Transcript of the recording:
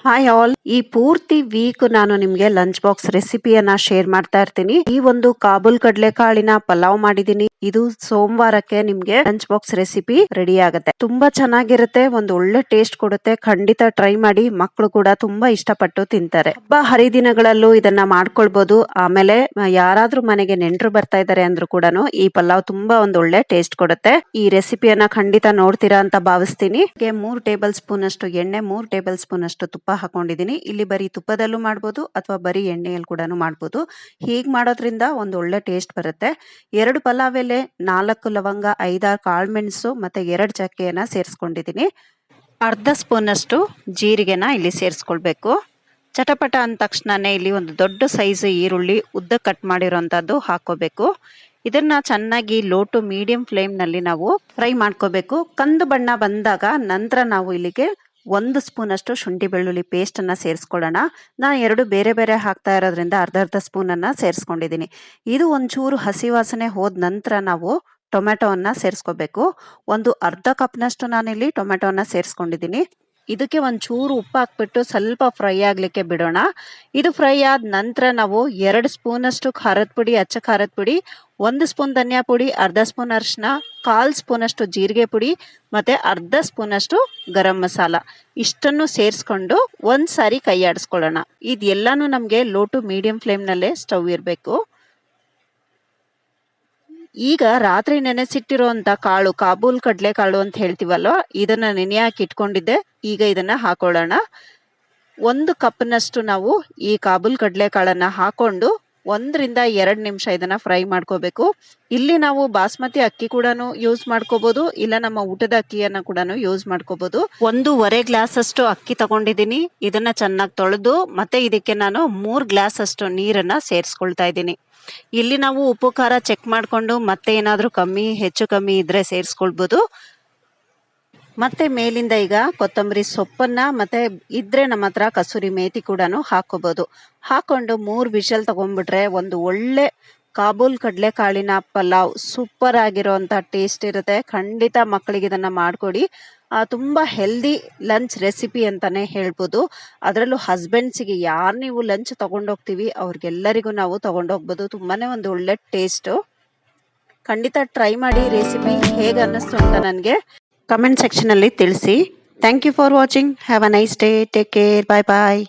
Hi all, ಈ ಪೂರ್ತಿ weak ನಾನು ನಿಮ್ಗೆ ಲಂಚ್ ಬಾಕ್ಸ್ ರೆಸಿಪಿಯನ್ನ ಶೇರ್ ಮಾಡ್ತಾ ಇರ್ತೀನಿ. ಈ ಒಂದು ಕಾಬೂಲ್ ಕಡಲೆಕಾಳಿನ ಪಲಾವ್ ಮಾಡಿದೀನಿ. ಇದು ಸೋಮವಾರಕ್ಕೆ ನಿಮ್ಗೆ ಲಂಚ್ ಬಾಕ್ಸ್ ರೆಸಿಪಿ ರೆಡಿ ಆಗುತ್ತೆ. ತುಂಬಾ ಚೆನ್ನಾಗಿರುತ್ತೆ, ಒಂದು ಒಳ್ಳೆ ಟೇಸ್ಟ್ ಕೊಡುತ್ತೆ. ಖಂಡಿತ ಟ್ರೈ ಮಾಡಿ, ಮಕ್ಕಳು ಕೂಡ ತುಂಬಾ ಇಷ್ಟಪಟ್ಟು ತಿಂತಾರೆ. ಹಬ್ಬ ಹರಿದಿನಗಳಲ್ಲೂ ಇದನ್ನ ಮಾಡ್ಕೊಳ್ಬಹುದು. ಆಮೇಲೆ ಯಾರಾದ್ರೂ ಮನೆಗೆ ನೆಂಟರು ಬರ್ತಾ ಇದಾರೆ ಅಂದ್ರೂ ಕೂಡ ಈ ಪಲಾವ್ ತುಂಬಾ ಒಂದು ಒಳ್ಳೆ ಟೇಸ್ಟ್ ಕೊಡುತ್ತೆ. ಈ ರೆಸಿಪಿಯನ್ನ ಖಂಡಿತ ನೋಡ್ತೀರಾ ಅಂತ ಭಾವಿಸ್ತೀನಿ. 3 ಟೇಬಲ್ ಸ್ಪೂನ್ ಅಷ್ಟು ಎಣ್ಣೆ, 3 ಟೇಬಲ್ ಸ್ಪೂನ್ ಅಷ್ಟು ತುಪ್ಪ ಹಾಕೊಂಡಿದೀನಿ. ಇಲ್ಲಿ ಬರೀ ತುಪ್ಪದಲ್ಲೂ ಮಾಡ್ಬೋದು ಅಥವಾ ಬರೀ ಎಣ್ಣೆಯಲ್ಲಿ ಕೂಡ ಮಾಡ್ಬೋದು. ಹೀಗ್ ಮಾಡೋದ್ರಿಂದ ಒಂದು ಒಳ್ಳೆ ಟೇಸ್ಟ್ ಬರುತ್ತೆ. 2 ಪಲಾವ್ ಎಲೆ, 4 ಲವಂಗ, 5-6 ಕಾಳುಮೆಣಸು ಮತ್ತೆ 2 ಚಕ್ಕೆಯನ್ನ ಸೇರಿಸ್ಕೊಂಡಿದೀನಿ. ಅರ್ಧ ಸ್ಪೂನ್ ಅಷ್ಟು ಜೀರಿಗೆನ ಇಲ್ಲಿ ಸೇರಿಸ್ಕೊಳ್ಬೇಕು. ಚಟಪಟ ಅಂದ ತಕ್ಷಣನೇ ಇಲ್ಲಿ ಒಂದು ದೊಡ್ಡ ಸೈಜ್ ಈರುಳ್ಳಿ ಉದ್ದ ಕಟ್ ಮಾಡಿರೋಂಥದ್ದು ಹಾಕೋಬೇಕು. ಇದನ್ನ ಚೆನ್ನಾಗಿ ಲೋ ಟು ಮೀಡಿಯಂ ಫ್ಲೇಮ್ ನಲ್ಲಿ ನಾವು ಫ್ರೈ ಮಾಡ್ಕೋಬೇಕು. ಕಂದು ಬಣ್ಣ ಬಂದಾಗ ನಂತರ ನಾವು ಇಲ್ಲಿಗೆ 1 ಸ್ಪೂನ್ ಅಷ್ಟು ಶುಂಠಿ ಬೆಳ್ಳುಳ್ಳಿ ಪೇಸ್ಟ್ ಅನ್ನ ಸೇರಿಸ್ಕೊಳ್ಳೋಣ. ನಾನು 2 ಬೇರೆ ಬೇರೆ ಹಾಕ್ತಾ ಇರೋದ್ರಿಂದ ಅರ್ಧ ಸ್ಪೂನ್ ಅನ್ನ ಸೇರಿಸ್ಕೊಂಡಿದ್ದೀನಿ. ಇದು ಒಂಚೂರು ಹಸಿ ವಾಸನೆ ಹೋದ ನಂತರ ನಾವು ಟೊಮೆಟೊವನ್ನ ಸೇರಿಸ್ಕೋಬೇಕು. ಒಂದು ಅರ್ಧ ಕಪ್ನಷ್ಟು ನಾನಿಲ್ಲಿ ಟೊಮೆಟೊವನ್ನ ಸೇರಿಸ್ಕೊಂಡಿದ್ದೀನಿ. ಇದಕ್ಕೆ ಒಂಚೂರು ಉಪ್ಪು ಹಾಕ್ಬಿಟ್ಟು ಸ್ವಲ್ಪ ಫ್ರೈ ಆಗ್ಲಿಕ್ಕೆ ಬಿಡೋಣ. ಇದು ಫ್ರೈ ಆದ ನಂತರ ನಾವು 2 ಸ್ಪೂನ್ ಅಷ್ಟು ಖಾರದ ಪುಡಿ, ಅಚ್ಚ ಖಾರದ ಪುಡಿ, 1 ಸ್ಪೂನ್ ಧನಿಯಾ ಪುಡಿ, ಅರ್ಧ ಸ್ಪೂನ್ ಅರಿಶಿನ, 1/4 ಸ್ಪೂನ್ ಅಷ್ಟು ಜೀರಿಗೆ ಪುಡಿ ಮತ್ತೆ ಅರ್ಧ ಸ್ಪೂನ್ ಅಷ್ಟು ಗರಂ ಮಸಾಲ ಇಷ್ಟನ್ನು ಸೇರಿಸ್ಕೊಂಡು ಒಂದ್ಸಾರಿ ಕೈ ಆಡಿಸ್ಕೊಳ್ಳೋಣ. ಇದೆಲ್ಲಾನು ನಮ್ಗೆ ಲೋ ಟು ಮೀಡಿಯಂ ಫ್ಲೇಮ್ ನಲ್ಲೇ ಸ್ಟವ್ ಇರಬೇಕು. ಈಗ ರಾತ್ರಿ ನೆನೆಸಿಟ್ಟಿರುವಂತ ಕಾಳು, ಕಾಬೂಲ್ ಕಡಲೆ ಕಾಳು ಅಂತ ಹೇಳ್ತೀವಲ್ವ, ಇದನ್ನ ನೆನೆ ಹಾಕಿ ಇಟ್ಕೊಂಡಿದ್ದೆ. ಈಗ ಇದನ್ನ ಹಾಕೊಳ್ಳೋಣ. 1 ಕಪ್ನಷ್ಟು ನಾವು ಈ ಕಾಬೂಲ್ ಕಡಲೆ ಕಾಳನ್ನ ಹಾಕೊಂಡು 1 ರಿಂದ 2 ನಿಮಿಷ ಇದನ್ನ ಫ್ರೈ ಮಾಡ್ಕೋಬೇಕು. ಇಲ್ಲಿ ನಾವು ಬಾಸ್ಮತಿ ಅಕ್ಕಿ ಕೂಡ ಯೂಸ್ ಮಾಡ್ಕೋಬಹುದು, ಇಲ್ಲ ನಮ್ಮ ಊಟದ ಅಕ್ಕಿಯನ್ನ ಕೂಡ ಯೂಸ್ ಮಾಡ್ಕೋಬಹುದು. 1.5 ಗ್ಲಾಸ್ ಅಷ್ಟು ಅಕ್ಕಿ ತಗೊಂಡಿದ್ದೀನಿ. ಇದನ್ನ ಚೆನ್ನಾಗಿ ತೊಳೆದು ಮತ್ತೆ ಇದಕ್ಕೆ ನಾನು 3 ಗ್ಲಾಸ್ ಅಷ್ಟು ನೀರನ್ನ ಸೇರಿಸ್ಕೊಳ್ತಾ ಇದ್ದೀನಿ. ಇಲ್ಲಿ ನಾವು ಉಪ್ಪು ಖಾರ ಚೆಕ್ ಮಾಡ್ಕೊಂಡು ಮತ್ತೆ ಏನಾದ್ರೂ ಹೆಚ್ಚು ಕಮ್ಮಿ ಇದ್ರೆ ಸೇರಿಸ್ಕೊಳ್ಬಹುದು. ಮತ್ತೆ ಮೇಲಿಂದ ಈಗ ಕೊತ್ತಂಬರಿ ಸೊಪ್ಪನ್ನ ಮತ್ತೆ ಇದ್ರೆ ನಮ್ಮ ಹತ್ರ ಕಸೂರಿ ಮೇಥಿ ಕೂಡ ಹಾಕೋಬಹುದು. ಹಾಕೊಂಡು 3 ವಿಷಲ್ ತಗೊಂಡ್ಬಿಟ್ರೆ ಒಂದು ಒಳ್ಳೆ ಕಾಬೂಲ್ ಕಡಲೆ ಕಾಳಿನ ಪಲಾವ್ ಸೂಪರ್ ಆಗಿರೋಂಥ ಟೇಸ್ಟ್ ಇರುತ್ತೆ. ಖಂಡಿತ ಮಕ್ಕಳಿಗೆ ಇದನ್ನ ಮಾಡ್ಕೊಡಿ. ತುಂಬಾ ಹೆಲ್ದಿ ಲಂಚ್ ರೆಸಿಪಿ ಅಂತಾನೆ ಹೇಳ್ಬೋದು. ಅದರಲ್ಲೂ ಹಸ್ಬೆಂಡ್ಸಿಗೆ ಯಾರು ನೀವು ಲಂಚ್ ತಗೊಂಡೋಗ್ತೀವಿ ಅವ್ರಿಗೆಲ್ಲರಿಗೂ ನಾವು ತಗೊಂಡೋಗ್ಬೋದು. ತುಂಬಾನೇ ಒಂದು ಒಳ್ಳೆ ಟೇಸ್ಟ್. ಖಂಡಿತ ಟ್ರೈ ಮಾಡಿ. ರೆಸಿಪಿ ಹೇಗೆ ಅನ್ನಿಸ್ತು ಅಂತ ನನಗೆ ಕಮೆಂಟ್ ಸೆಕ್ಷನ್ ಅಲ್ಲಿ ತಿಳಿಸಿ. Thank you for watching. Have a nice day. Take care. Bye bye.